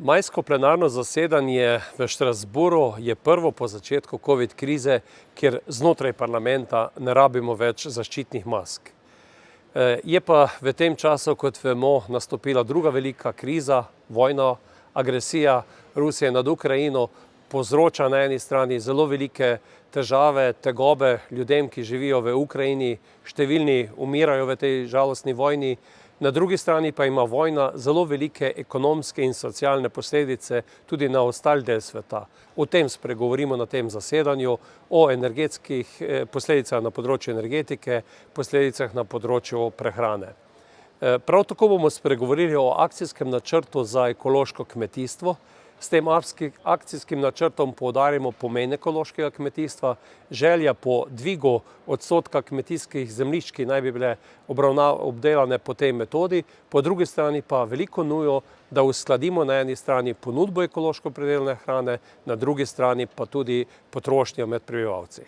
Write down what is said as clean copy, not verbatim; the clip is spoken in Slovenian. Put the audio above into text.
Majsko plenarno zasedanje v Štrasburu je prvo po začetku COVID krize, kjer znotraj parlamenta ne rabimo več zaščitnih mask. Je pa v tem času, kot vemo, nastopila druga velika kriza, vojna, agresija Rusije nad Ukrajino, povzroča na eni strani zelo velike težave, tegobe ljudem, ki živijo v Ukrajini, številni umirajo v tej žalostni vojni. Na drugi strani pa ima vojna zelo velike ekonomske in socialne posledice tudi na ostali del sveta. O tem spregovorimo na tem zasedanju, o energetskih posledicah na področju energetike, posledicah na področju prehrane. Prav tako bomo spregovorili o akcijskem načrtu za ekološko kmetijstvo. S tem akcijskim načrtom poudarjamo pomen ekološkega kmetijstva, želja po dvigu odstotka kmetijskih zemljišč, ki naj bi bile obdelane po tej metodi, po drugi strani pa veliko nujo, da uskladimo na eni strani ponudbo ekološko pridelane hrane, na drugi strani pa tudi potrošnjo med prebivalci.